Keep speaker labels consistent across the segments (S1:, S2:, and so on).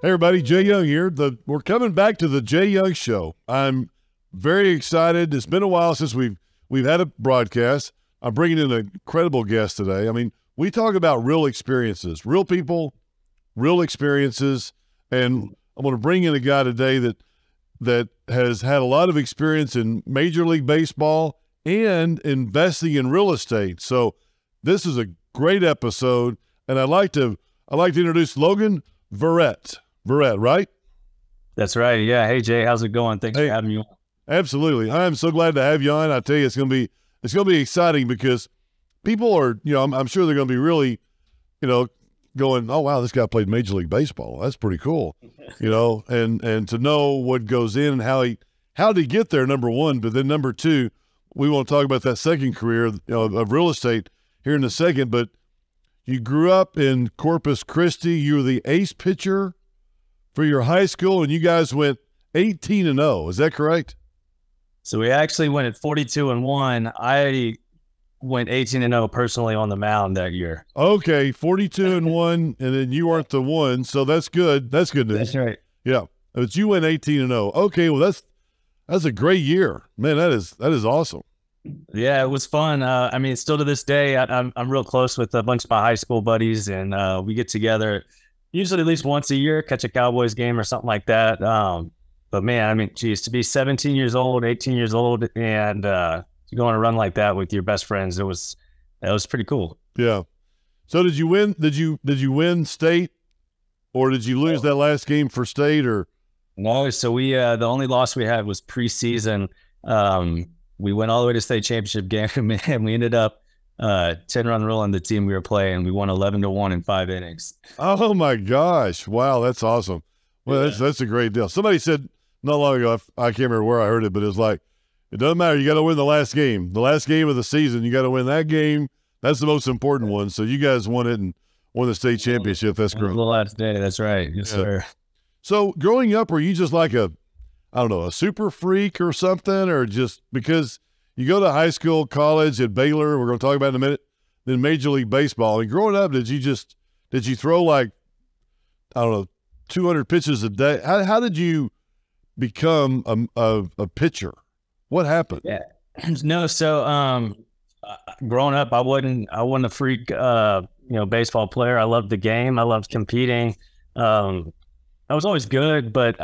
S1: Hey everybody, Jay Young here. We're coming back to the Jay Young Show. I'm very excited. It's been a while since we've had a broadcast. I'm bringing in an incredible guest today. I mean, we talk about real experiences, real people, real experiences, and I'm going to bring in a guy today that has had a lot of experience in Major League Baseball and investing in real estate. So this is a great episode, and I'd like to introduce Logan Verrett. Verrett, right?
S2: That's right. Yeah. Hey, Jay, how's it going? Thanks for having me on.
S1: Absolutely. I'm so glad to have you on. I tell you, it's going to be exciting because people are, I'm sure they're going to be really, going, oh, wow, this guy played Major League Baseball. That's pretty cool, and to know what goes in and how did he get there, number one, but then number two, we want to talk about that second career of real estate here in a second, but you grew up in Corpus Christi. You were the ace pitcher for your high school, and you guys went 18-0. Is that correct?
S2: So we actually went at 42-1. I went 18-0 personally on the mound that year.
S1: Okay, 42-1, and then you weren't the one, so that's good. That's good news.
S2: That's right.
S1: Yeah, but you went 18-0. Okay, well that's a great year, man. That is awesome.
S2: Yeah, it was fun. I mean, still to this day, I'm real close with a bunch of my high school buddies, and we get together usually at least once a year, catch a Cowboys game or something like that. But man, I mean, geez, to be 17 years old, 18 years old, and to go on a run like that with your best friends, that was pretty cool.
S1: Yeah. So did you win? Did you win state, or did you lose that last game for state? Or
S2: no? So we the only loss we had was preseason. We went all the way to state championship game, and we ended up 10-run rule on the team we were playing. We won 11-1 in 5 innings.
S1: Oh my gosh! Wow, that's awesome. Well, yeah. That's a great deal. Somebody said not long ago, I can't remember where I heard it, but it was like, it doesn't matter. You got to win the last game. The last game of the season, you got to win that game. That's the most important one. So you guys won it and won the state championship. That's great.
S2: The last day. That's right. Yes, sir.
S1: So growing up, were you just like a super freak or something, or just because you go to high school, college at Baylor, we're going to talk about in a minute, then Major League Baseball. I mean, growing up, did you throw like, 200 pitches a day? How did you become a pitcher? What happened?
S2: Yeah. No. So, growing up, I wasn't a freak, baseball player. I loved the game. I loved competing. I was always good, but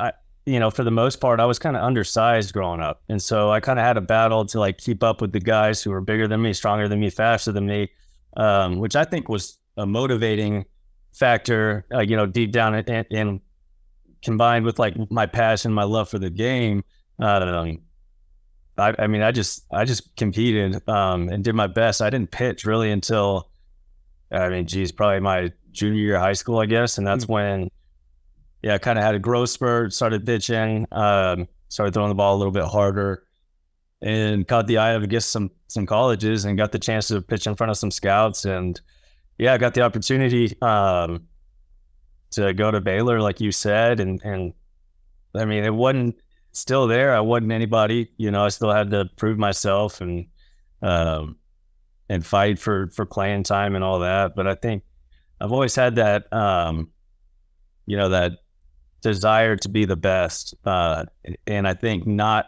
S2: for the most part, I was kind of undersized growing up. And so I kind of had a battle to like keep up with the guys who were bigger than me, stronger than me, faster than me, which I think was a motivating factor, deep down and combined with like my passion, my love for the game. I just competed and did my best. I didn't pitch really until, probably my junior year of high school, I guess. And that's when, I kind of had a growth spurt, started pitching, started throwing the ball a little bit harder, and caught the eye of, I guess, some colleges, and got the chance to pitch in front of some scouts. And I got the opportunity to go to Baylor, like you said. And I mean, it wasn't still there. I wasn't anybody, I still had to prove myself and fight for playing time and all that. But I think I've always had that, that desire to be the best. And I think not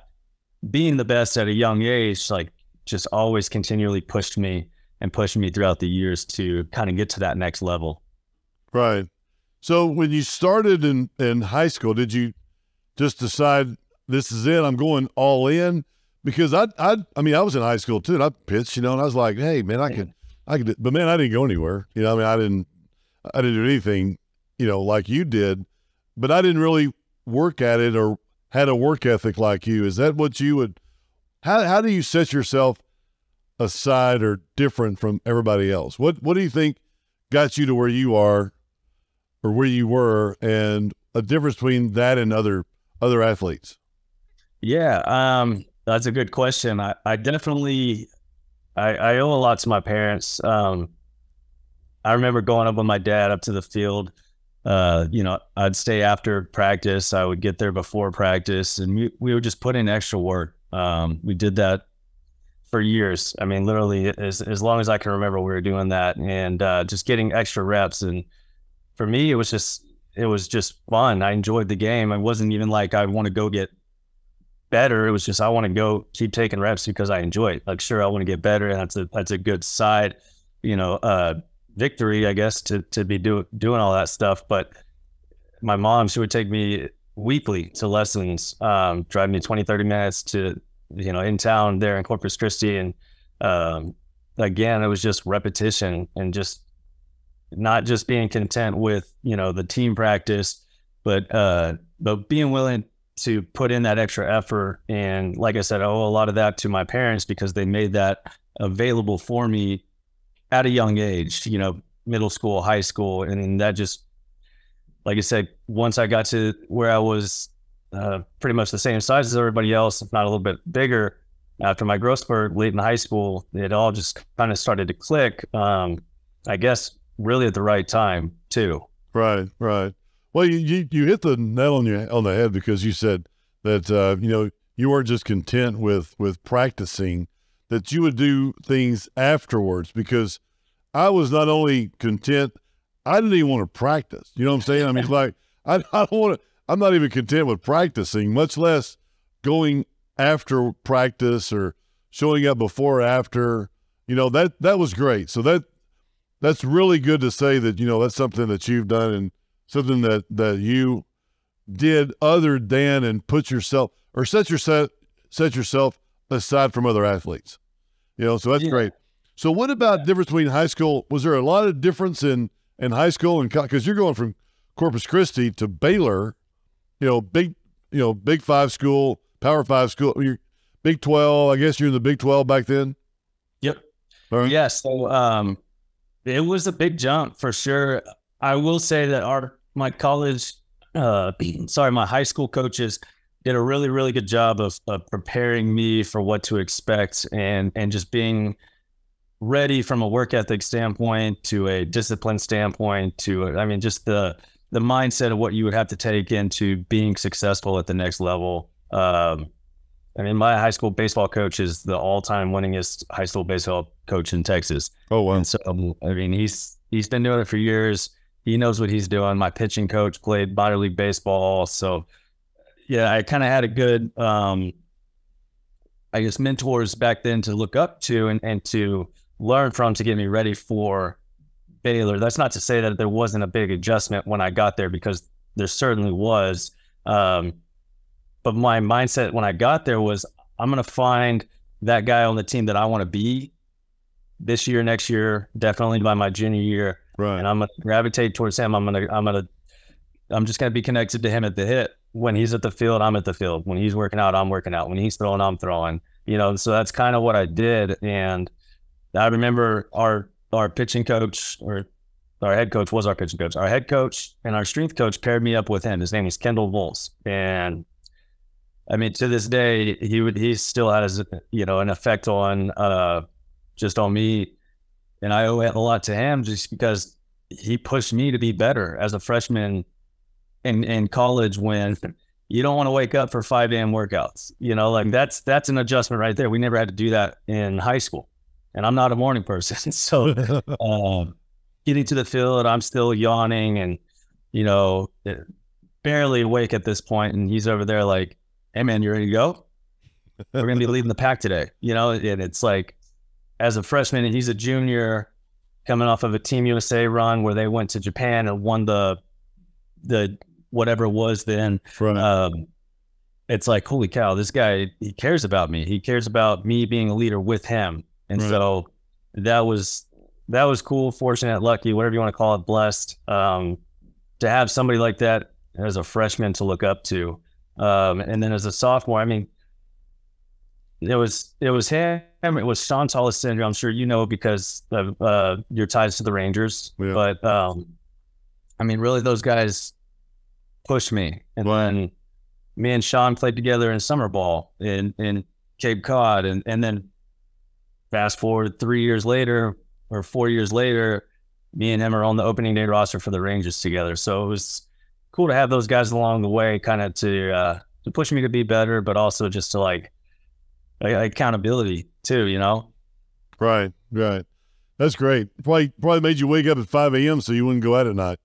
S2: being the best at a young age, like, just always continually pushed me throughout the years to kind of get to that next level.
S1: Right. So when you started in high school, did you just decide this is it, I'm going all in? Because I was in high school too, and I pitched, and I was like, hey man, I could, but man, I didn't go anywhere. I didn't do anything, like you did, but I didn't really work at it or had a work ethic like you. Is that what you would, how do you set yourself aside or different from everybody else? What do you think got you to where you are or where you were, and a difference between that and other athletes?
S2: Yeah. That's a good question. I definitely, I owe a lot to my parents. I remember going up with my dad up to the field. I'd stay after practice. I would get there before practice, and we would just put in extra work. We did that for years. I mean, literally as long as I can remember, we were doing that, and just getting extra reps. And for me, it it was just fun. I enjoyed the game. It wasn't even like I want to go get better. It was just, I want to go keep taking reps because I enjoy it. Like, sure, I want to get better. And that's a good side, victory, I guess, to be doing all that stuff. But my mom, she would take me weekly to lessons, drive me 20, 30 minutes to, in town there in Corpus Christi. And again, it was just repetition and just not just being content with, the team practice, but being willing to put in that extra effort. And like I said, I owe a lot of that to my parents because they made that available for me at a young age, middle school, high school. And that just, like I said, once I got to where I was pretty much the same size as everybody else, if not a little bit bigger, after my growth spurt late in high school, it all just kind of started to click, I guess, really at the right time too.
S1: Right. Well, you hit the nail on the head because you said that, you weren't just content with practicing, that you would do things afterwards, because I was not only content, I didn't even want to practice. You know what I'm saying? I mean, like, I don't want to, I'm not even content with practicing, much less going after practice or showing up before or after. That was great. So that's really good to say that, that's something that you've done and something that you did other than and put yourself or set yourself aside from other athletes. So that's great. So what about difference between high school? Was there a lot of difference in high school and because you're going from Corpus Christi to Baylor, big 5 school, Power 5 school, you're Big 12. I guess you're in the Big 12 back then.
S2: Yep.
S1: All right.
S2: Yeah. So it was a big jump for sure. I will say that my high school coaches did a really, really good job of preparing me for what to expect and just being ready from a work ethic standpoint to a discipline standpoint to, just the mindset of what you would have to take into being successful at the next level. My high school baseball coach is the all-time winningest high school baseball coach in Texas.
S1: Oh, wow.
S2: And so, he's been doing it for years. He knows what he's doing. My pitching coach played minor league baseball. So, yeah, I kind of had a good, mentors back then to look up to and to learn from to get me ready for Baylor. That's not to say that there wasn't a big adjustment when I got there, because there certainly was. But my mindset when I got there was, I'm going to find that guy on the team that I want to be this year, next year, definitely by my junior year.
S1: Right.
S2: And I'm going to gravitate towards him. I'm just going to be connected to him at the hit. When he's at the field, I'm at the field. When he's working out, I'm working out. When he's throwing, I'm throwing, so that's kind of what I did. And I remember our pitching coach, or our head coach was our pitching coach. Our head coach and our strength coach paired me up with him. His name is Kendall Volz. And to this day, he still has, an effect on, just on me. And I owe it a lot to him just because he pushed me to be better as a freshman in college, when you don't want to wake up for 5 a.m. workouts, that's an adjustment right there. We never had to do that in high school, and I'm not a morning person. So, getting to the field, I'm still yawning and, barely awake at this point. And he's over there like, hey man, you ready to go? We're going to be leading the pack today, and it's like, as a freshman, and he's a junior coming off of a Team USA run where they went to Japan and won the whatever it was then.
S1: Right.
S2: It's like, holy cow, this guy, he cares about me. He cares about me being a leader with him. And
S1: right.
S2: So that was cool, fortunate, lucky, whatever you want to call it, blessed, to have somebody like that as a freshman to look up to. And then as a sophomore, it was him. It was Sean Tallis syndrome. I'm sure because of your ties to the Rangers. Yeah. But really, those guys pushed me. And then me and Sean played together in summer ball in Cape Cod, and then fast forward 3 years later or 4 years later, me and him are on the opening day roster for the Rangers together. So it was cool to have those guys along the way, kind of to push me to be better, but also just to like accountability too,
S1: Right. That's great. Probably made you wake up at 5 a.m. so you wouldn't go out at night.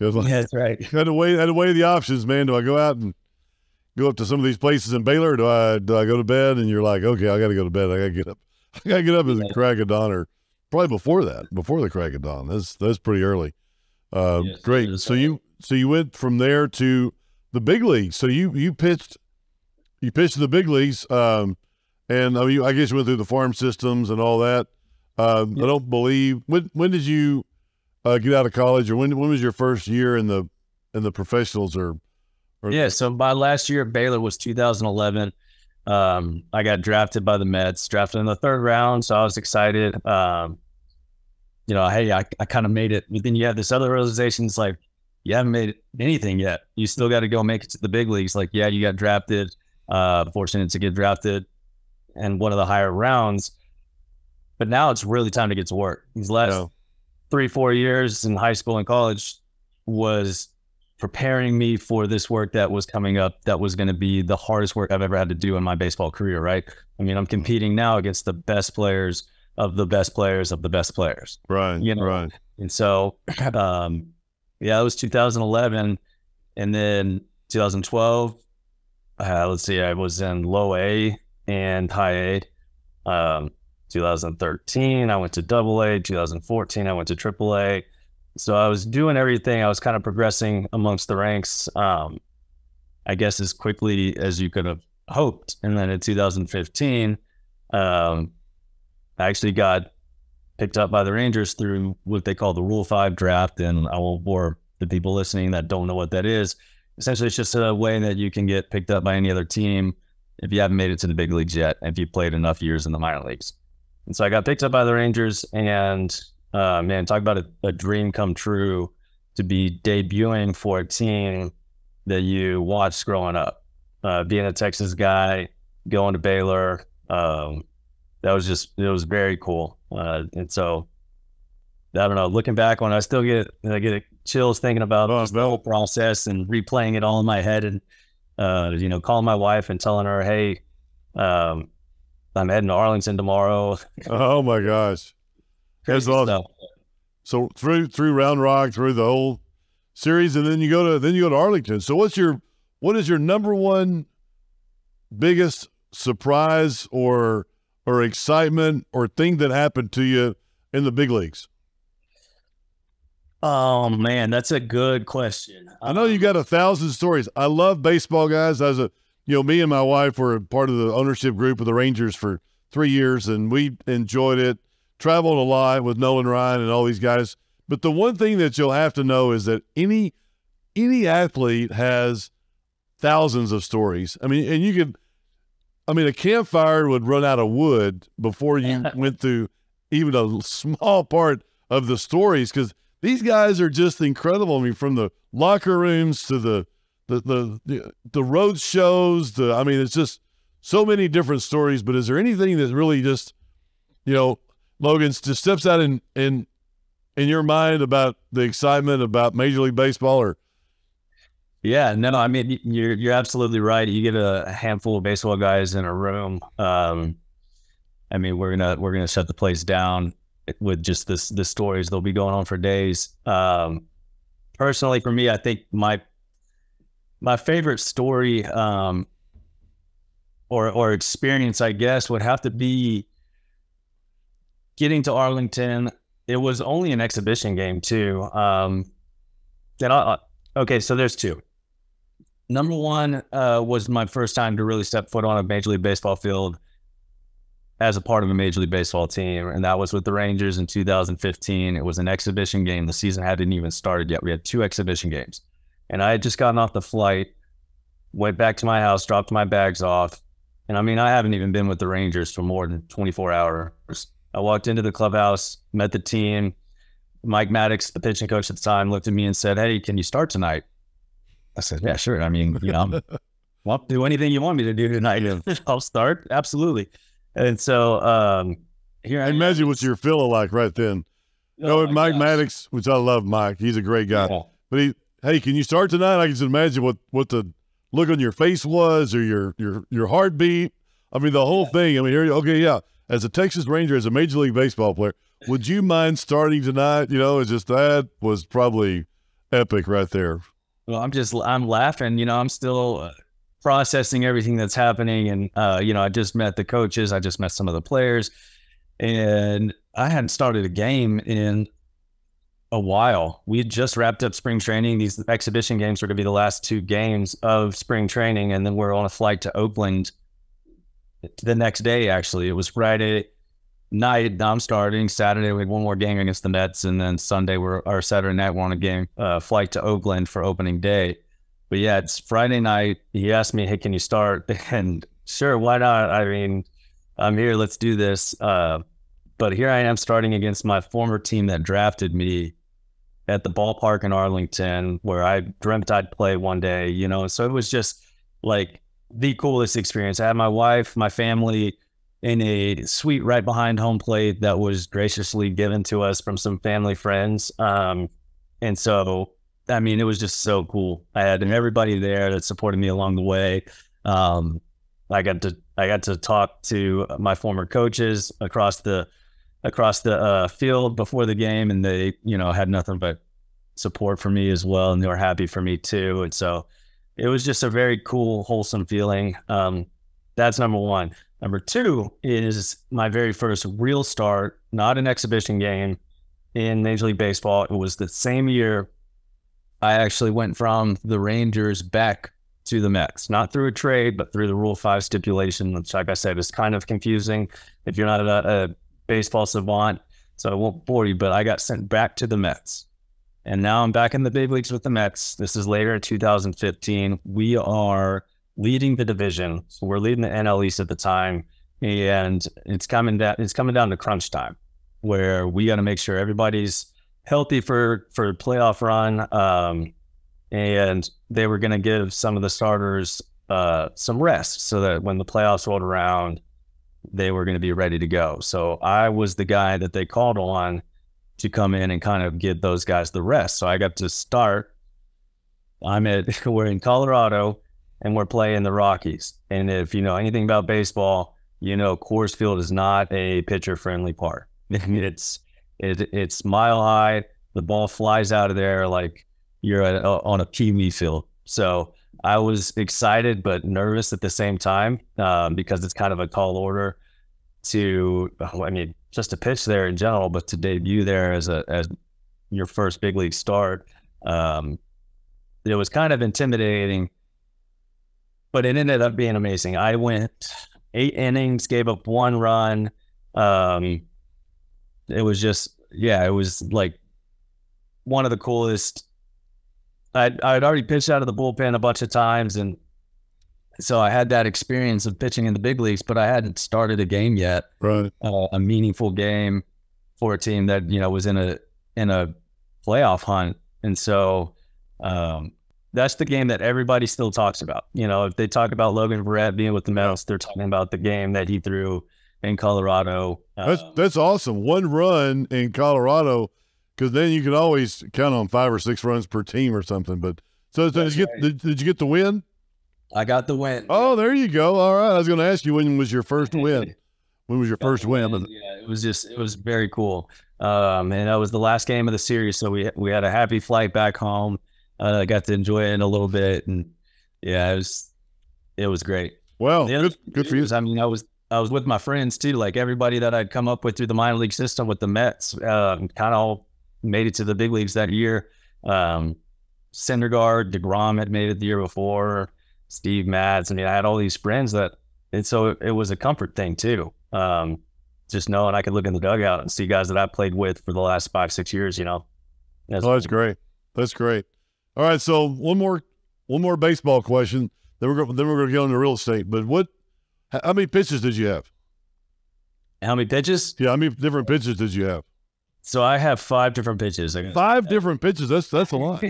S1: Like,
S2: Yeah, that's right.
S1: had to weigh the options, man. Do I go out and go up to some of these places in Baylor? Or do I go to bed? And you're like, okay, I got to go to bed. I got to get up. I got to get up at the crack of dawn, or probably before the crack of dawn. That's pretty early.
S2: Yes,
S1: great. So you went from there to the big leagues. So you pitched to the big leagues. And I guess you went through the farm systems and all that. I don't believe when did you get out of college, or when was your first year in the professionals or
S2: Yeah, so my last year at Baylor was 2011. I got drafted by the Mets, drafted in the 3rd round, so I was excited. Hey, I kind of made it. But then you have this other realization, it's like, you haven't made anything yet. You still got to go make it to the big leagues. Like, yeah, you got drafted, fortunate to get drafted in one of the higher rounds. But now it's really time to get to work. These last 3-4 years in high school and college was preparing me for this work that was coming up, that was going to be the hardest work I've ever had to do in my baseball career, right? I mean, I'm competing now against the best players of the best players of the best players.
S1: Right, right.
S2: And so, it was 2011. And then 2012, I was in low A and high A. 2013, I went to double A. 2014, I went to triple A. So I was doing everything. I was kind of progressing amongst the ranks, I guess, as quickly as you could have hoped. And then in 2015, I actually got picked up by the Rangers through what they call the Rule 5 draft. And I won't bore the people listening that don't know what that is. Essentially, it's just a way that you can get picked up by any other team if you haven't made it to the big leagues yet, if you played enough years in the minor leagues. And so I got picked up by the Rangers, and man, talk about a dream come true to be debuting for a team that you watched growing up. Being a Texas guy, going to Baylor, it was very cool. And so, I don't know, looking back on it, I get chills thinking about the whole process and replaying it all in my head, and calling my wife and telling her, hey, I'm heading to Arlington tomorrow.
S1: Oh my gosh. That's awesome. So through Round Rock, through the whole series, and then you go to Arlington. So what is your number one biggest surprise or excitement or thing that happened to you in the big leagues?
S2: Oh man, that's a good question.
S1: I know you got 1,000 stories. I love baseball, guys. Me and my wife were part of the ownership group of the Rangers for 3 years, and we enjoyed it. Traveled a lot with Nolan Ryan and all these guys. But the one thing that you'll have to know is that any athlete has thousands of stories. I mean, a campfire would run out of wood before you went through even a small part of the stories, because these guys are just incredible. I mean, from the locker rooms to the road shows. It's just so many different stories. But is there anything that really just, Logan, just steps out in your mind about the excitement about Major League Baseball? Or
S2: yeah, no, I mean, you're absolutely right. You get a handful of baseball guys in a room. We're gonna shut the place down with just the stories. They'll be going on for days. Personally, for me, I think my favorite story or experience, I guess, would have to be getting to Arlington. It was only an exhibition game too. Okay, so there's two. Number one was my first time to really step foot on a Major League Baseball field as a part of a Major League Baseball team, and that was with the Rangers in 2015. It was an exhibition game. The season hadn't even started yet. We had 2 exhibition games. And I had just gotten off the flight, went back to my house, dropped my bags off. And I haven't even been with the Rangers for more than 24 hours. I walked into the clubhouse, met the team. Mike Maddox, the pitching coach at the time, looked at me and said, "Hey, can you start tonight?" I said, "Yeah, sure. I'll do anything you want me to do tonight. I'll start. Absolutely." And so here I
S1: imagine what you're feeling like right then. Mike Maddox, which I love Mike. He's a great guy. Yeah. But hey, can you start tonight? I can just imagine what the look on your face was, or your heartbeat. The whole thing. As a Texas Ranger, as a Major League Baseball player, would you mind starting tonight? It's just that was probably epic right there.
S2: Well, I'm laughing, you know, I'm still processing everything that's happening. And, you know, I just met the coaches. I just met some of the players, and I hadn't started a game in a while. We had just wrapped up spring training. These exhibition games were going to be the last 2 games of spring training. And then we're on a flight to Oakland the next day. Actually, it was Friday night. Now I'm starting Saturday. We had one more game against the Mets. And then Saturday night, we're on a game, flight to Oakland for opening day. But yeah, it's Friday night. He asked me, hey, can you start? And sure, why not? I mean, I'm here. Let's do this. But here I am starting against my former team that drafted me at the ballpark in Arlington, where I dreamt I'd play one day, you know? So it was just like the coolest experience. I had my wife, my family in a suite right behind home plate that was graciously given to us from some family friends. And so, I mean, it was just so cool. I had everybody there that supported me along the way. I got to talk to my former coaches across the field before the game, and they, you know, had nothing but support for me as well, and they were happy for me too. And so it was just a very cool, wholesome feeling. That's number one. Number two is my very first real start, not an exhibition game, in Major League Baseball. It was the same year I actually went from the Rangers back to the Mets, not through a trade, but through the Rule 5 stipulation, which, like I said, is kind of confusing if you're not a baseball savant. So I won't bore you, but I got sent back to the Mets. And now I'm back in the big leagues with the Mets. This is later in 2015. We are leading the division. So we're leading the NL East at the time. And it's coming down to crunch time, where we got to make sure everybody's healthy for a playoff run. And they were going to give some of the starters some rest so that when the playoffs rolled around, they were going to be ready to go. So I was the guy that they called on to come in and kind of give those guys the rest. So I got to start. We're in Colorado, and we're playing the Rockies. And if you know anything about baseball, you know Coors Field is not a pitcher-friendly park. It's mile high. The ball flies out of there like you're on a Pee-wee field. So I was excited but nervous at the same time, because it's kind of a tall order just to pitch there in general, but to debut there as your first big league start. It was kind of intimidating, but it ended up being amazing. I went 8 innings, gave up 1 run. It was like one of the coolest. I'd already pitched out of the bullpen a bunch of times, and so I had that experience of pitching in the big leagues, but I hadn't started a game yet,
S1: right?
S2: A meaningful game for a team that, you know, was in a playoff hunt. And so that's the game that everybody still talks about. You know, if they talk about Logan Verrett being with the Mets, they're talking about the game that he threw in Colorado.
S1: That's awesome. 1 run in Colorado, because then you could always count on 5 or 6 runs per team or something. But so did you get the win?
S2: I got the win.
S1: Oh, there you go. All right. I was going to ask you, when was your first win? When was your first win?
S2: Yeah, it was very cool. And that was the last game of the series. So we had a happy flight back home. I got to enjoy it a little bit, and yeah, it was great.
S1: Well, good for you.
S2: I mean, I was with my friends too, like everybody that I'd come up with through the minor league system with the Mets, kind of all made it to the big leagues that year. Syndergaard, DeGrom had made it the year before, Steve Matz. I mean, I had all these friends and so it was a comfort thing too. Just knowing I could look in the dugout and see guys that I played with for the last 5-6 years, you know.
S1: That's great. That's great. All right. So one more baseball question. Then we're going to get into real estate. But how many pitches did you have?
S2: How many pitches?
S1: Yeah. How many different pitches did you have?
S2: So I have 5 different pitches.
S1: 5 different pitches. That's a lot.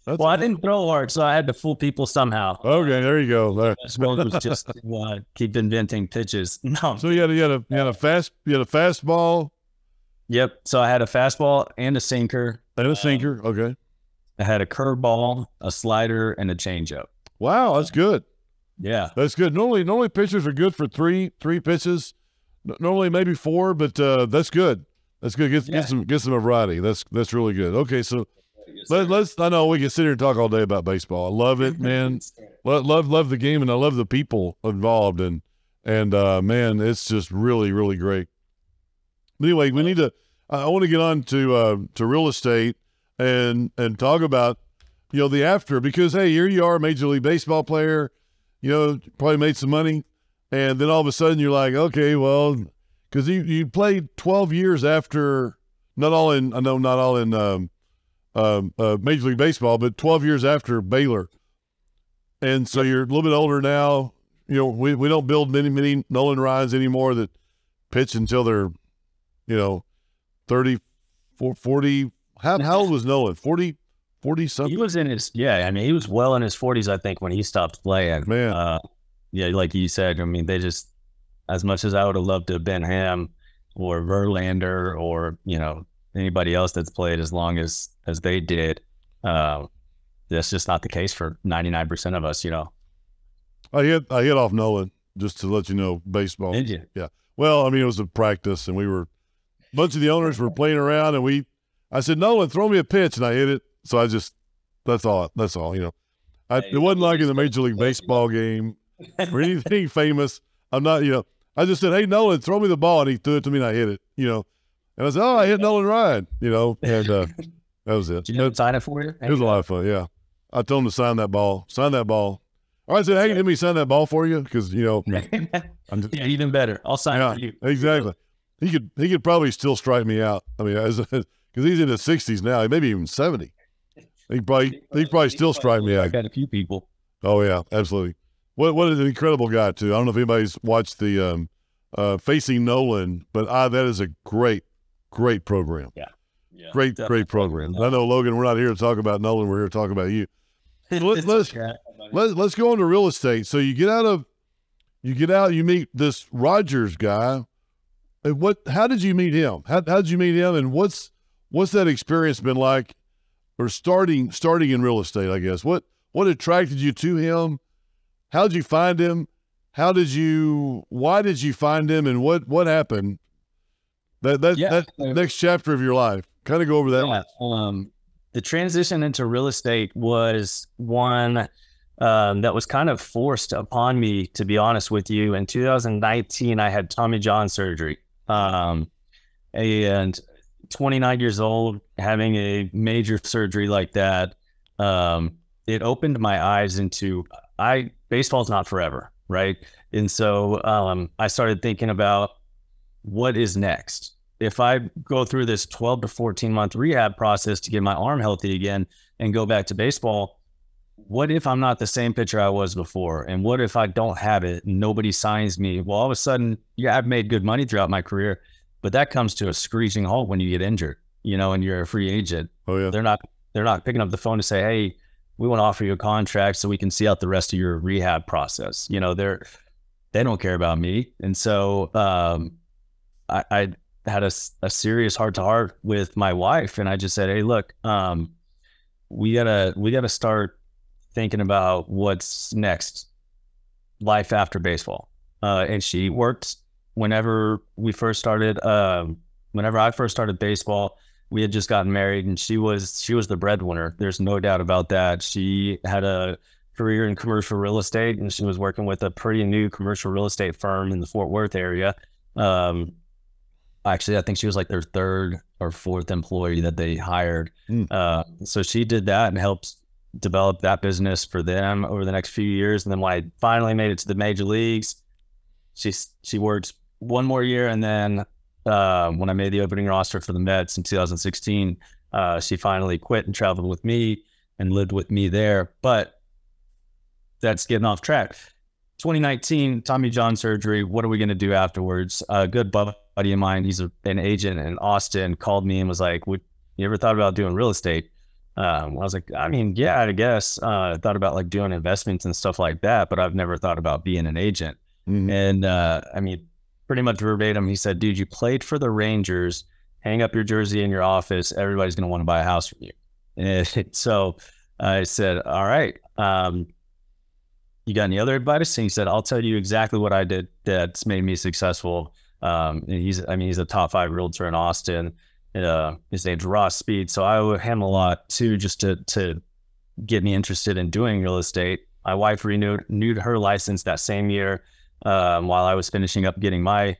S2: I didn't throw hard, so I had to fool people somehow.
S1: Okay, there you go. There.
S2: Was just keep inventing pitches. No.
S1: So you had a fastball.
S2: Yep. So I had a fastball and a sinker.
S1: And a sinker. Okay.
S2: I had a curveball, a slider, and a changeup.
S1: Wow, that's good.
S2: Yeah,
S1: that's good. Normally pitchers are good for three pitches. Normally maybe 4, but that's good. That's good. Get some variety. That's really good. Okay, so I know we can sit here and talk all day about baseball. I love it, man. love the game, and I love the people involved, and man, it's just really, really great. But anyway, we need to. I want to get on to real estate and talk about the after, because hey, here you are, a Major League Baseball player, probably made some money, and then all of a sudden you're like, okay, well, because you played 12 years after, not all in Major League Baseball, but 12 years after Baylor, and so you're a little bit older now. We don't build many Nolan Ryans anymore that pitch until they're 30, 40. How old was Nolan? 40 something?
S2: He was in his, he was well in his 40s, I think, when he stopped playing.
S1: Man.
S2: Like you said, they just, as much as I would have loved to have been him or Verlander or, anybody else that's played as long as they did, that's just not the case for 99% of us,
S1: I hit off Nolan, just to let you know, baseball.
S2: Did you?
S1: Yeah. Well, it was a practice, and a bunch of the owners were playing around, and I said, Nolan, throw me a pitch, and I hit it. So that's all. It wasn't like in the Major League Baseball game or anything famous. I'm not, I just said, hey, Nolan, throw me the ball, and he threw it to me, and I hit it, and I said, oh, I hit Nolan Ryan, and that was it.
S2: Did you sign it for you?
S1: It was a lot of fun, yeah. I told him to sign that ball. All right, I said, hey, let me sign that ball for you, because,
S2: yeah, even better. I'll sign it for you.
S1: Exactly. He could probably still strike me out. Because he's in his 60s now, maybe even 70. He probably still strike me out.
S2: I've got a few people.
S1: Oh yeah, absolutely. What an incredible guy too. I don't know if anybody's watched the Facing Nolan, but that is a great program.
S2: Yeah.
S1: Great program. I know, Logan, we're not here to talk about Nolan. We're here to talk about you. Let's go into real estate. So you get out, you meet this Rogers guy. How did you meet him? How did you meet him? And what's that experience been like? Or starting in real estate, I guess. What attracted you to him? How did you find him? Why did you find him? And what happened? That next chapter of your life. Kind of go over that.
S2: Yeah. The transition into real estate was one that was kind of forced upon me, to be honest with you. In 2019, I had Tommy John surgery. And 29 years old, having a major surgery like that, it opened my eyes into baseball's not forever, right? And so I started thinking about what is next. If I go through this 12 to 14 month rehab process to get my arm healthy again and go back to baseball, what if I'm not the same pitcher I was before? And what if I don't have it and nobody signs me? Well, all of a sudden, I've made good money throughout my career, but that comes to a screeching halt when you get injured, and you're a free agent.
S1: Oh yeah.
S2: They're not picking up the phone to say, hey, we want to offer you a contract so we can see out the rest of your rehab process. They don't care about me. And so I had a serious heart-to-heart with my wife, and I just said, hey, look, we gotta start thinking about what's next, life after baseball. And she worked whenever I first started baseball. We had just gotten married, and she was the breadwinner. There's no doubt about that. She had a career in commercial real estate, and she was working with a pretty new commercial real estate firm in the Fort Worth area. Actually, I think she was like their third or fourth employee that they hired. So she did that and helped develop that business for them over the next few years. And then when I finally made it to the major leagues, she worked one more year, and then when I made the opening roster for the Mets in 2016, she finally quit and traveled with me and lived with me there. But that's getting off track. 2019, Tommy John surgery. What are we going to do afterwards? A good buddy of mine, he's an agent in Austin, called me and was like, "Would you ever thought about doing real estate?" I was like, yeah, I guess. I thought about like doing investments and stuff like that, but I've never thought about being an agent. Mm-hmm. And pretty much verbatim, he said, "Dude, you played for the Rangers. Hang up your jersey in your office. Everybody's going to want to buy a house from you." And so I said, "All right. You got any other advice?" And he said, "I'll tell you exactly what I did that's made me successful." And he's a top 5 realtor in Austin. His name's Ross Speed. So I owe him a lot too, just to get me interested in doing real estate. My wife renewed her license that same year while I was finishing up getting my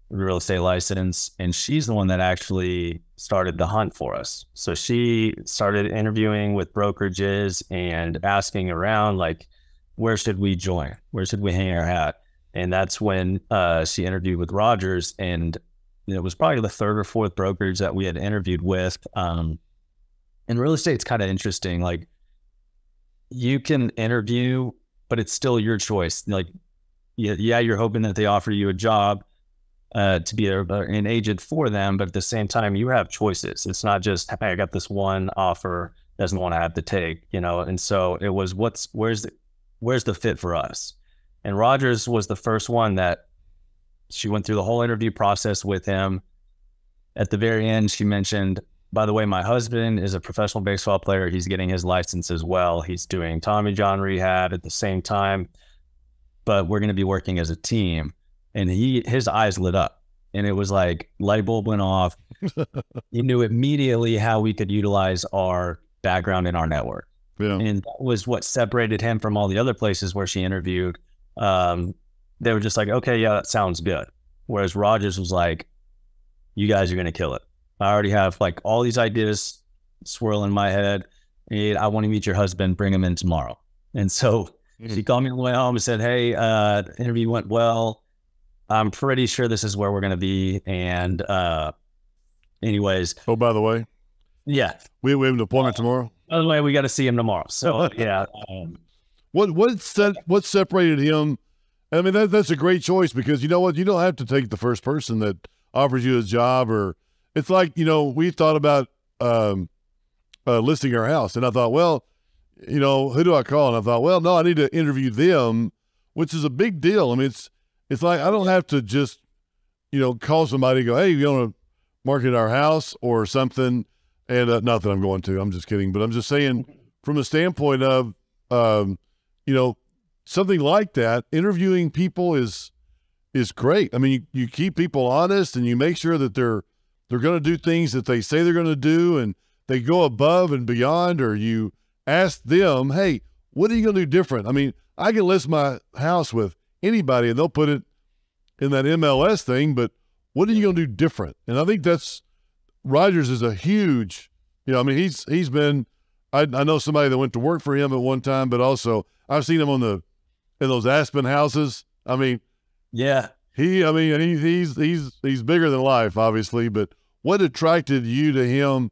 S2: real estate license, and she's the one that actually started the hunt for us. So she started interviewing with brokerages and asking around, like, where should we join? Where should we hang our hat? And that's when she interviewed with Rogers, and it was probably the third or fourth brokerage that we had interviewed with. And real estate's kind of interesting. Like, you can interview, but it's still your choice. Like, yeah, you're hoping that they offer you a job to be an agent for them, but at the same time, you have choices. It's not just, hey, I got this one offer, doesn't want to have to take, and so it was, where's the fit for us? And Rogers was the first one that she went through the whole interview process with him. At the very end, she mentioned, by the way, my husband is a professional baseball player. He's getting his license as well. He's doing Tommy John rehab at the same time, but we're going to be working as a team. And his eyes lit up, and it was like light bulb went off. He knew immediately how we could utilize our background in our network. Yeah. And that was what separated him from all the other places where she interviewed. They were just like, okay, yeah, that sounds good. Whereas Rogers was like, you guys are going to kill it. I already have like all these ideas swirling in my head. And I want to meet your husband, bring him in tomorrow. And so she called me on the way home and said, hey, the interview went well. I'm pretty sure this is where we're going to be. And anyways.
S1: Oh, by the way.
S2: Yeah.
S1: We have an appointment tomorrow.
S2: By the way, we got to see him tomorrow. So, yeah.
S1: What separated him? I mean, that's a great choice, because you know what? You don't have to take the first person that offers you a job, or it's like, we thought about listing our house. And I thought, well, who do I call? And I thought, well, no, I need to interview them, which is a big deal. I mean, it's like, I don't have to just, call somebody and go, hey, you want to market our house or something? And not that I'm going to, I'm just kidding. But I'm just saying, from a standpoint of, something like that, interviewing people is great. I mean, you keep people honest, and you make sure that they're going to do things that they say they're going to do, and they go above and beyond, or you ask them, hey, what are you going to do different? I mean, I can list my house with anybody and they'll put it in that MLS thing, but what are you going to do different? And I think Rogers is a huge, I mean, he's been, I know somebody that went to work for him at one time, but also I've seen him in those Aspen houses. I mean,
S2: yeah,
S1: he's bigger than life, obviously, but what attracted you to him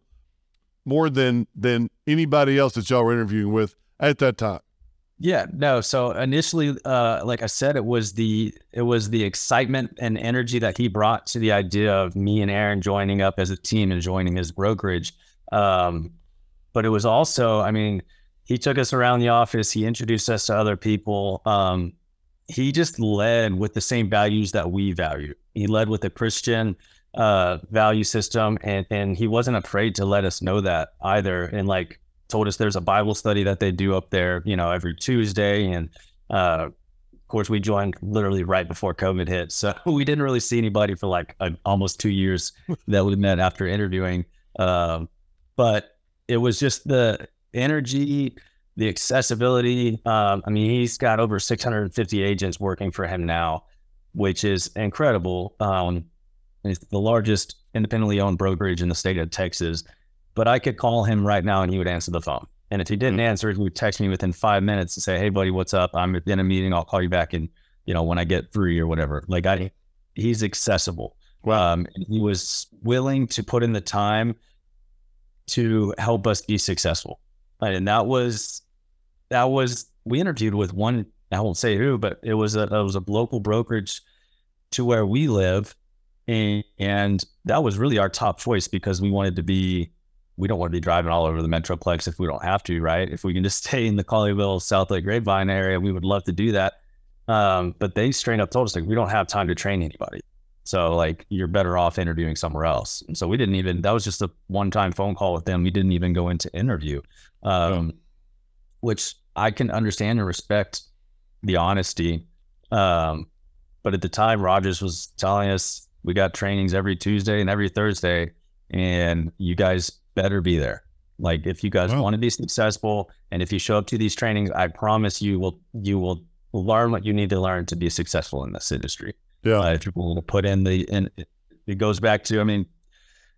S1: more than anybody else that y'all were interviewing with at that time?
S2: Yeah, no. So initially, like I said, it was the excitement and energy that he brought to the idea of me and Aaron joining up as a team and joining his brokerage. But it was also, I mean, he took us around the office. He introduced us to other people. He just led with the same values that we value. He led with a Christian value system, and he wasn't afraid to let us know that either. And like, told us there's a Bible study that they do up there, every Tuesday. And of course, we joined literally right before COVID hit. So we didn't really see anybody for like almost 2 years that we met after interviewing. But it was just the energy, the accessibility. I mean, he's got over 650 agents working for him now, which is incredible. It's the largest independently owned brokerage in the state of Texas. But I could call him right now and he would answer the phone. And if he didn't answer, he would text me within 5 minutes and say, hey, buddy, what's up? I'm in a meeting. I'll call you back and, when I get free or whatever. Like, he's accessible.
S1: Wow.
S2: And he was willing to put in the time to help us be successful. And that was, we interviewed with one, I won't say who, but it was a local brokerage to where we live. And that was really our top choice, because we don't want to be driving all over the Metroplex if we don't have to, right? If we can just stay in the Colleyville, South Lake Grapevine area, we would love to do that. But they straight up told us, like, we don't have time to train anybody. So like, you're better off interviewing somewhere else. And so that was just a one-time phone call with them. We didn't even go into interview, which I can understand and respect the honesty. But at the time, Rogers was telling us we got trainings every Tuesday and every Thursday. and you guys better be there. Like, if you guys want to be successful, and if you show up to these trainings, I promise you will learn what you need to learn to be successful in this industry.
S1: Yeah.
S2: If you're willing to put in it goes back to, I mean,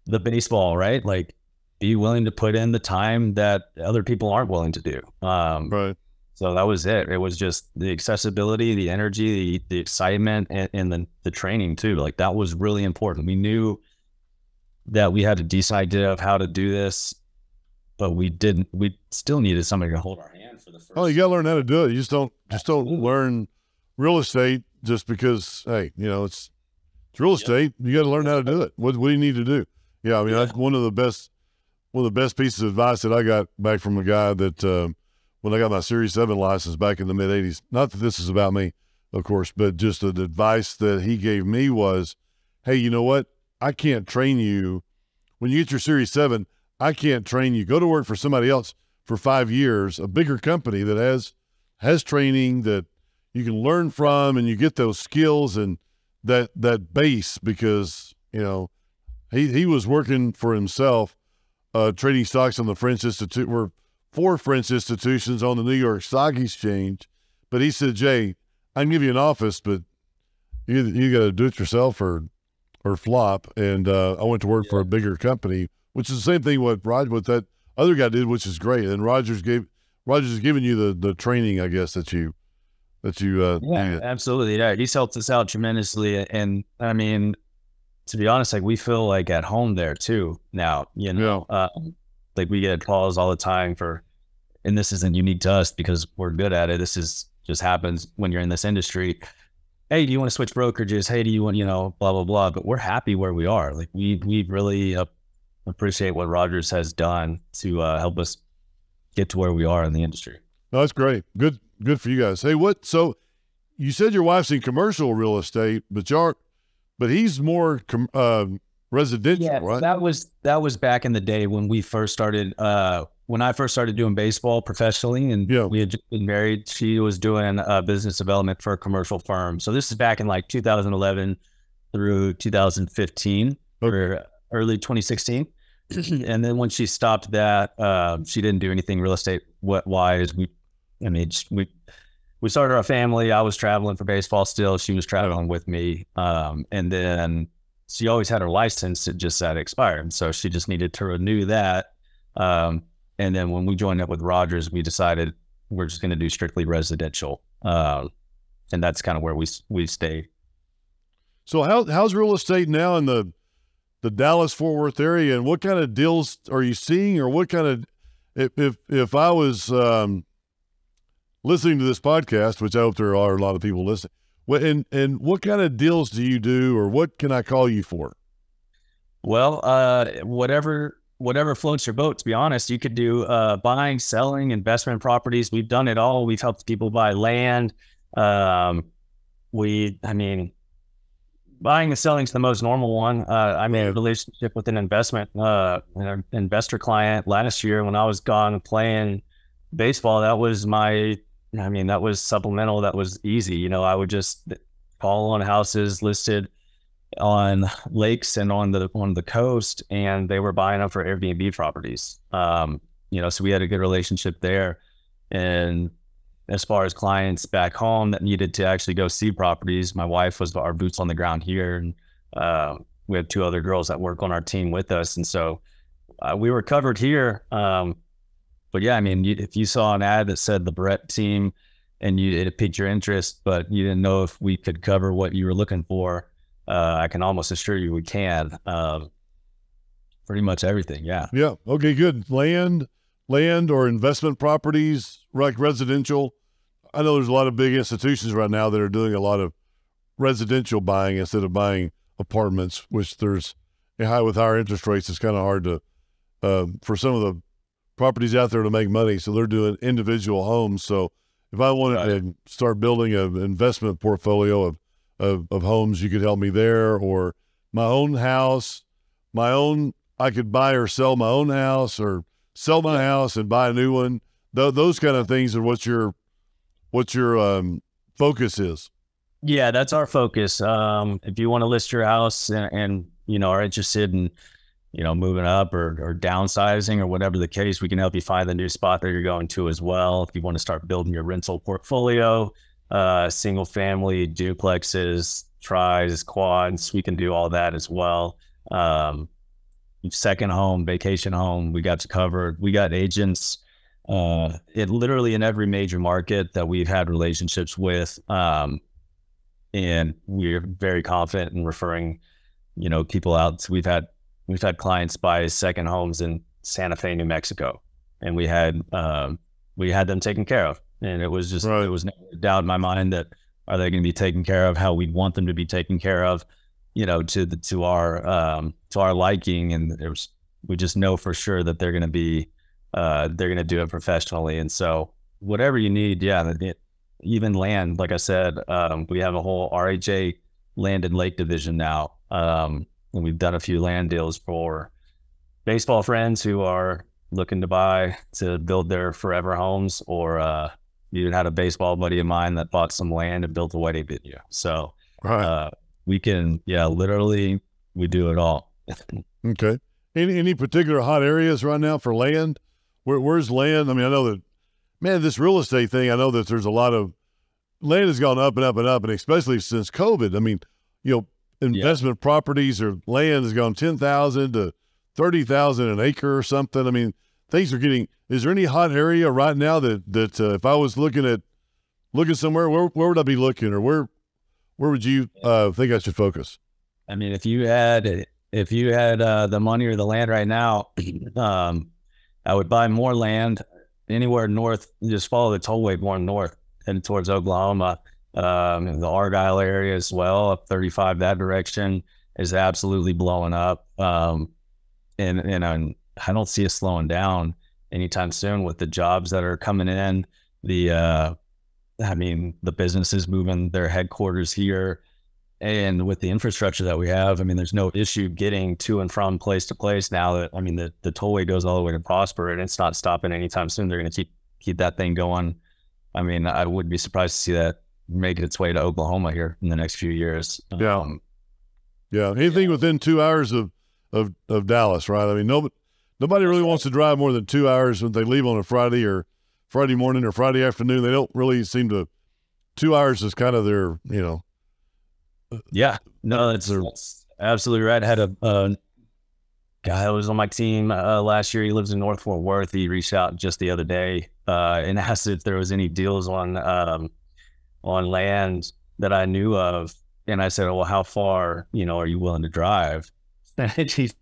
S2: the baseball, right? Like, be willing to put in the time that other people aren't willing to do.
S1: Right.
S2: So that was it. It was just the accessibility, the energy, the excitement, and the training too. Like, that was really important. We knew that we had a decent idea of how to do this, but we still needed somebody to hold our hand for the first.
S1: Oh, you got to learn how to do it. You just don't learn real estate just because, hey, you know, it's real estate. You got to learn how to do it. What do you need to do? Yeah. I mean, that's one of the best pieces of advice that I got back from a guy that, when I got my Series 7 license back in the mid 80s, not that this is about me, of course, but just the advice that he gave me was, hey, you know what? I can't train you. When you get your Series 7, I can't train you. Go to work for somebody else for 5 years, a bigger company that has training that you can learn from, and you get those skills and that base, because, you know, he was working for himself, trading stocks on the French Institute. We're 4 French institutions on the New York Stock Exchange. But he said, Jay, I can give you an office, but you got to do it yourself or flop. And I went to work for a bigger company, which is the same thing what that other guy did, which is great. And Rogers is giving you the training, I guess, that you
S2: yeah, absolutely. Yeah, he's helped us out tremendously. And I mean, to be honest, like, we feel like at home there too now, you know. Like, we get calls all the time and this isn't unique to us because we're good at it. This just happens when you're in this industry. Hey, do you want to switch brokerages? Hey, do you want, you know, blah, blah, blah. But we're happy where we are. Like, we really appreciate what Rogers has done to help us get to where we are in the industry.
S1: No, that's great. Good for you guys. Hey, so you said your wife's in commercial real estate, but he's more residential, right?
S2: That was back in the day when we first started. When I first started doing baseball professionally, and we had just been married. She was doing business development for a commercial firm. So this is back in like 2011 through 2015 or early 2016. And then when she stopped that, she didn't do anything real estate wise. We started our family. I was traveling for baseball still. She was traveling with me, and then she always had her license. It just had expired. So she just needed to renew that. And then when we joined up with Rogers, we decided we're just going to do strictly residential. And that's kind of where we stayed.
S1: So how's real estate now in the Dallas-Fort Worth area, and what kind of deals are you seeing, or what kind of, if I was listening to this podcast, which I hope there are a lot of people listening, and what kind of deals do you do, or what can I call you for?
S2: Well, whatever floats your boat, to be honest. You could do buying, selling, investment properties. We've done it all. We've helped people buy land. Buying and selling is the most normal one. I made a relationship with an an investor client last year when I was gone playing baseball. That was that was supplemental. That was easy. You know, I would just call on houses listed on lakes and on the coast, and they were buying them for Airbnb properties. So we had a good relationship there. And as far as clients back home that needed to actually go see properties, my wife was our boots on the ground here, and we had 2 other girls that work on our team with us, and so we were covered here. But yeah, I mean, if you saw an ad that said the Verrett team and it piqued your interest, but you didn't know if we could cover what you were looking for, I can almost assure you we can. Pretty much everything, yeah.
S1: Yeah. Okay, good. Land or investment properties, like residential. I know there's a lot of big institutions right now that are doing a lot of residential buying instead of buying apartments, which with higher interest rates, it's kind of hard to, for some of the properties out there to make money. So they're doing individual homes. So if I wanted to start building an investment portfolio of homes, you could help me there, or my own house, I could buy or sell my own house, or sell my house and buy a new one. Those kind of things are what your focus is.
S2: Yeah, that's our focus. If you want to list your house and are interested in moving up or downsizing or whatever the case, we can help you find the new spot that you're going to as well. If you want to start building your rental portfolio, single family, duplexes, tris, quads, we can do all that as well. Second home, vacation home, we got you covered. We got agents literally in every major market that we've had relationships with. And we're very confident in referring, people out. So we've had clients buy second homes in Santa Fe, New Mexico, and we had them taken care of. And it was just, It was no doubt in my mind that, are they going to be taken care of how we want them to be taken care of, to our liking. And we just know for sure that they're going to do it professionally. And so whatever you need, even land, like I said, we have a whole RHA land and lake division now. And we've done a few land deals for baseball friends who are looking to build their forever homes, or even had a baseball buddy of mine that bought some land and built a wedding venue. So we can, literally, we do it all.
S1: Okay. Any particular hot areas right now for land? Where's land? I mean, I know that, man, this real estate thing, I know that there's a lot of land has gone up and up and up, and especially since COVID. I mean, investment properties or land has gone 10,000 to 30,000 an acre or something. I mean, things are getting. Is there any hot area right now that if I was looking somewhere, where would I be looking, or where would you think I should focus?
S2: I mean, if you had the money or the land right now, I would buy more land anywhere north. Just follow the tollway more north and towards Oklahoma. The Argyle area as well, up 35 that direction is absolutely blowing up. And I don't see it slowing down anytime soon with the jobs that are coming in. The businesses moving their headquarters here, and with the infrastructure that we have, I mean, there's no issue getting to and from place to place now. That, I mean, the tollway goes all the way to Prosper, and it's not stopping anytime soon. They're going to keep that thing going. I mean, I wouldn't be surprised to see that making its way to Oklahoma here in the next few years.
S1: Anything within 2 hours of Dallas, right? I mean, nobody really wants to drive more than 2 hours when they leave on a Friday or Friday morning or Friday afternoon. They don't really seem to. 2 hours is kind of their,
S2: Yeah, no, that's absolutely right. I had a guy who was on my team last year. He lives in North Fort Worth. He reached out just the other day and asked if there was any deals on land that I knew of. And I said, well, how far, are you willing to drive? And he's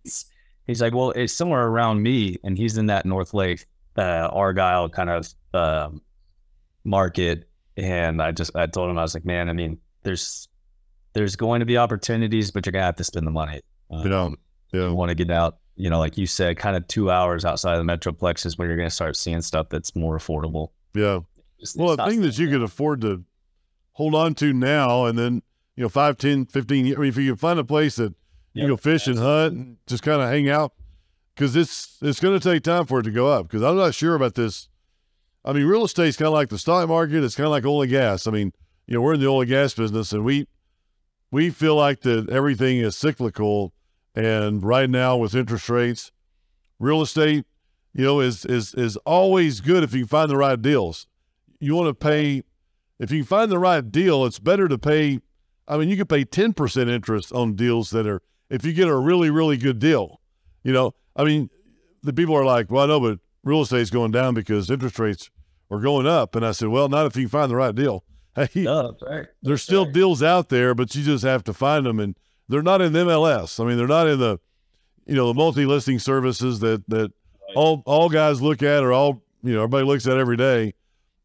S2: like, well, it's somewhere around me. And he's in that North Lake, Argyle kind of market. And I told him, I was like, man, I mean, there's going to be opportunities, but you're going to have to spend the money. You want to get out, like you said, kind of 2 hours outside of the Metroplex is when you're going to start seeing stuff that's more affordable.
S1: Yeah. Well, a thing that you could afford to hold on to now, and then, 5, 10, 15 years, I mean, if you can find a place that you go fish and hunt and just kind of hang out, because it's going to take time for it to go up, because I'm not sure about this. I mean, real estate's kind of like the stock market. It's kind of like oil and gas. I mean, we're in the oil and gas business, and we feel like that everything is cyclical. And right now with interest rates, real estate, is always good if you can find the right deals. You want to pay, if you can find the right deal, it's better to pay. I mean, you can pay 10% interest on deals that are, if you get a really, really good deal. I mean, the people are like, well, I know, but real estate's going down because interest rates are going up. And I said, well, not if you can find the right deal. Hey,
S2: no, that's right.
S1: There's still deals out there, but you just have to find them. And they're not in MLS. I mean, they're not in the, the multi-listing services that all guys look at, or all, everybody looks at every day.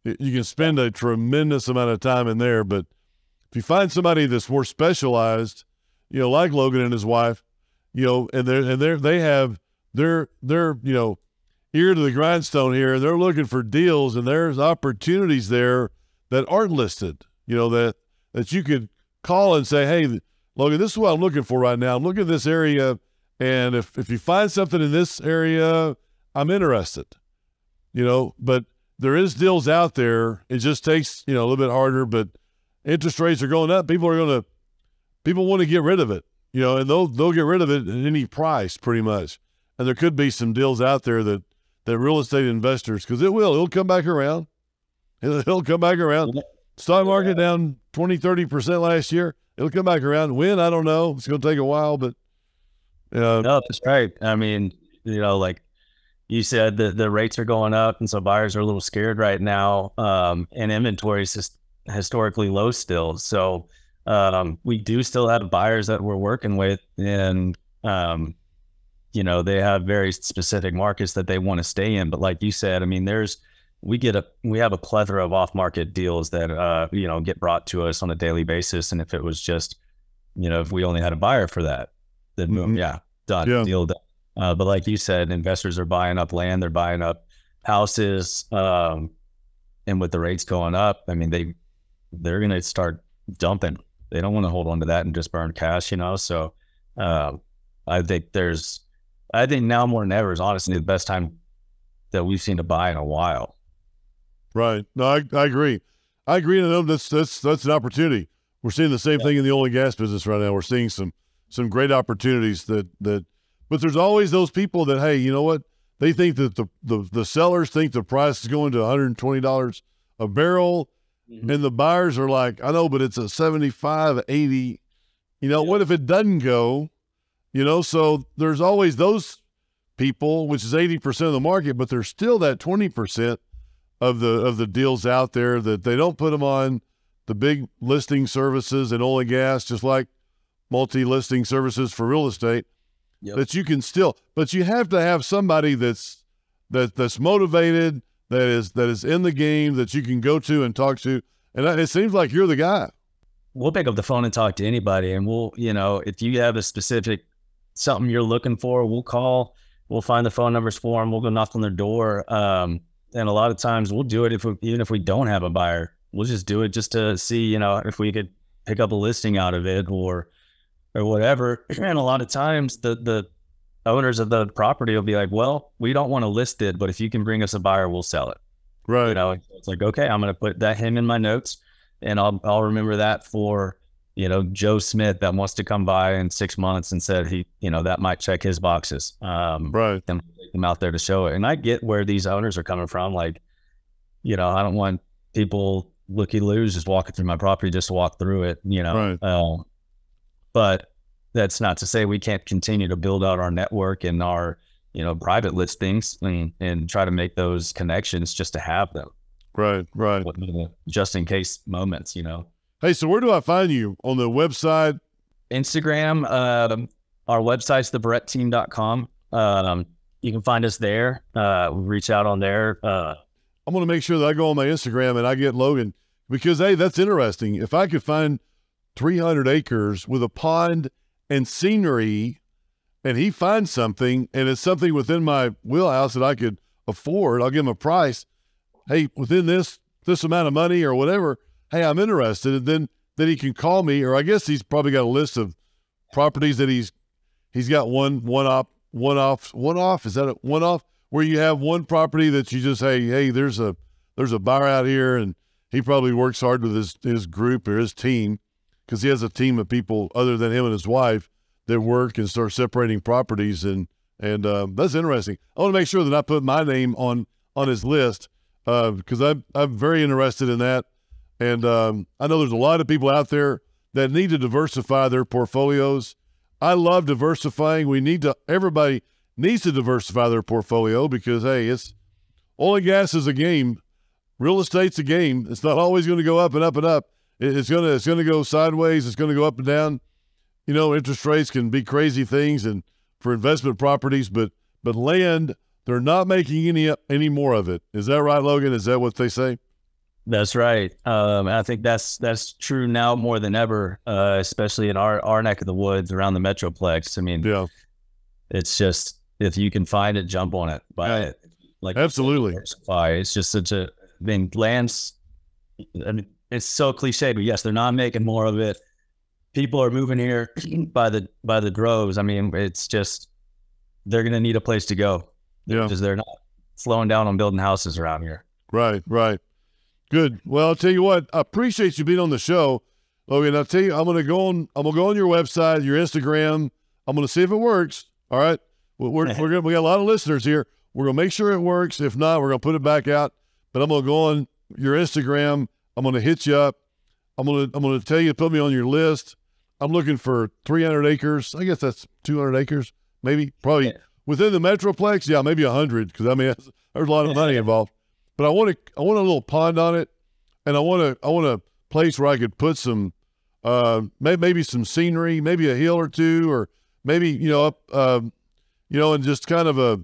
S1: You can spend a tremendous amount of time in there, but if you find somebody that's more specialized, like Logan and his wife, and they have their ear to the grindstone here, and they're looking for deals, and there's opportunities there that aren't listed, that you could call and say, hey, Logan, this is what I'm looking for right now. I'm looking at this area, and if you find something in this area, I'm interested. But there is deals out there. It just takes, a little bit harder, but interest rates are going up. People want to get rid of it. you know, and they'll get rid of it at any price pretty much. And there could be some deals out there that real estate investors, because it'll come back around. It'll come back around. Stock market down 20-30% last year. It'll come back around. When? I don't know. It's going to take a while, but
S2: no, that's right. I mean, you know, like you said, the rates are going up, and so buyers are a little scared right now. And inventory is just historically low still. So we do still have buyers that we're working with, and you know, they have very specific markets that they want to stay in. But like you said, I mean, we have a plethora of off-market deals that, you know, get brought to us on a daily basis. And if it was just, you know, if we only had a buyer for that, then boom, done, deal done. But like you said, investors are buying up land, they're buying up houses. And with the rates going up, I mean, they're going to start dumping. They don't want to hold on to that and just burn cash, you know? So, I think now more than ever is honestly the best time that we've seen to buy in a while.
S1: Right. No, I agree. I agree. And that's an opportunity. We're seeing the same thing in the oil and gas business right now. We're seeing some great opportunities but there's always those people that, hey, you know what? They think that the sellers think the price is going to $120 a barrel. Mm-hmm. And the buyers are like, I know, but it's a 75, 80, you know, what if it doesn't go, you know? So there's always those people, which is 80% of the market, but there's still that 20% of the deals out there that they don't put them on the big listing services and oil and gas, just like multi-listing services for real estate, that you can still, but you have to have somebody that's motivated, that is in the game, that you can go to and talk to. And it seems like you're the guy.
S2: We'll pick up the phone and talk to anybody. And we'll, you know, if you have a specific something you're looking for, we'll call, we'll find the phone numbers for them. We'll go knock on their door. And a lot of times we'll do it even if we don't have a buyer, we'll just do it just to see, you know, if we could pick up a listing out of it or whatever. And a lot of times the owners of the property will be like, well, we don't want to list it, but if you can bring us a buyer, we'll sell it.
S1: Right.
S2: You know, it's like, okay, I'm going to put him in my notes, and I'll remember that for, you know, Joe Smith that wants to come by in 6 months and said you know, that might check his boxes.
S1: Right.
S2: And take them out there to show it. And I get where these owners are coming from. Like, you know, I don't want people looky-loos just walking through my property just to walk through it, you know.
S1: Right.
S2: But that's not to say we can't continue to build out our network and our, you know, private listings and try to make those connections just to have them.
S1: Right.
S2: Just in case moments, you know.
S1: Hey, so where do I find you? On the website?
S2: Instagram. Our website's theverrettteam.com. You can find us there. Reach out on there.
S1: I'm going to make sure that I go on my Instagram and I get Logan, because, hey, that's interesting. If I could find 300 acres with a pond and scenery, and he finds something, and it's something within my wheelhouse that I could afford, I'll give him a price. Hey, within this amount of money or whatever, hey, I'm interested. And then he can call me, or I guess he's probably got a list of properties that he's got one off. Is that a one off where you have one property that you just, hey, there's a buyer out here, and he probably works hard with his group or his team, because he has a team of people other than him and his wife that work and start separating properties. And that's interesting. I want to make sure that I put my name on his list, because I'm very interested in that. And I know there's a lot of people out there that need to diversify their portfolios. I love diversifying. Everybody needs to diversify their portfolio, because, hey, it's oil and gas is a game. Real estate's a game. It's not always going to go up and up and up. It's going to go sideways. It's going to go up and down. You know, interest rates can be crazy things, and for investment properties, but land, they're not making any more of it. Is that right, Logan? Is that what they say?
S2: That's right. I think that's true now more than ever, especially in our neck of the woods around the Metroplex. I mean, yeah, it's just, if you can find it, jump on it, buy it. Like,
S1: absolutely.
S2: It's just land's, I mean, it's so cliche, but yes, they're not making more of it. People are moving here by the droves. I mean, it's just, they're going to need a place to go, because they're not slowing down on building houses around here.
S1: Right. Good. Well, I'll tell you what, I appreciate you being on the show. Logan, I'll tell you, I'm gonna go on your website, your Instagram. I'm gonna see if it works. All right. We got a lot of listeners here. We're gonna make sure it works. If not, we're gonna put it back out. But I'm gonna go on your Instagram. I'm gonna hit you up. I'm gonna tell you to put me on your list. I'm looking for 300 acres. I guess that's 200 acres, maybe, probably within the Metroplex. Yeah, maybe 100, because I mean there's a lot of money involved. But I want a little pond on it, and I want a place where I could put some, maybe some scenery, maybe a hill or two, or maybe up, and just kind of a,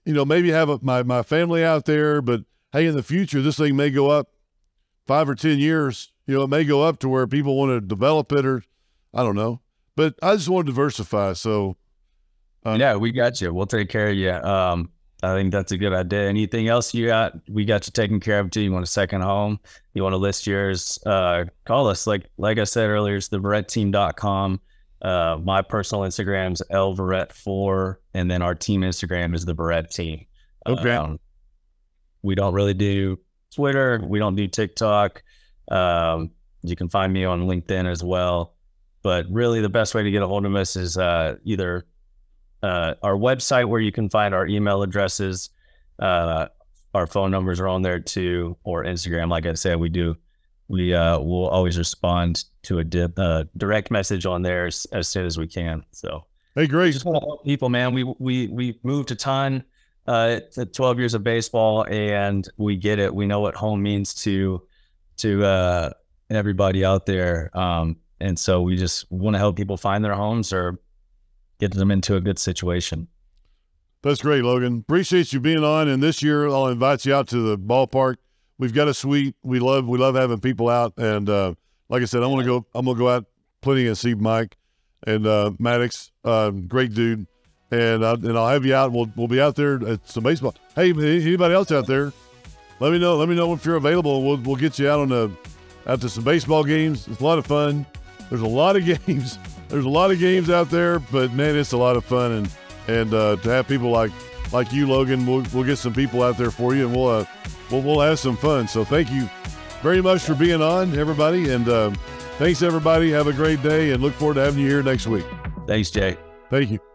S1: maybe have my family out there. But hey, in the future, this thing may go up 5 or 10 years. It may go up to where people want to develop it, or I don't know. But I just want to diversify. So,
S2: yeah, we got you. We'll take care of you. I think that's a good idea. Anything else you got? We got you taken care of too. You want a second home? You want to list yours? Call us. Like I said earlier, it's theverrettteam.com. My personal Instagram's lverrett4, and then our team Instagram is the Verrett Team.
S1: Okay.
S2: We don't really do Twitter. We don't do TikTok. You can find me on LinkedIn as well. But really, the best way to get a hold of us is either our website, where you can find our email addresses. Our phone numbers are on there too, or Instagram. Like I said, we'll always respond to a direct message on there as soon as we can. So,
S1: hey, great.
S2: Just want to help people, man. We moved a ton. 12 years of baseball, and we get it. We know what home means to everybody out there. And so we just want to help people find their homes or get them into a good situation.
S1: That's great, Logan. Appreciate you being on. And this year, I'll invite you out to the ballpark. We've got a suite. We love having people out. And like I said, I'm gonna go out plenty and see Mike and Maddox. Great dude. And I'll have you out. We'll be out there at some baseball. Hey, anybody else out there? Let me know. Let me know if you're available. We'll get you out out to some baseball games. It's a lot of fun. There's a lot of games. There's a lot of games out there, but man, it's a lot of fun. And to have people like you, Logan, we'll get some people out there for you, and we'll have some fun. So thank you very much for being on, everybody. And thanks, everybody. Have a great day, and look forward to having you here next week.
S2: Thanks, Jay.
S1: Thank you.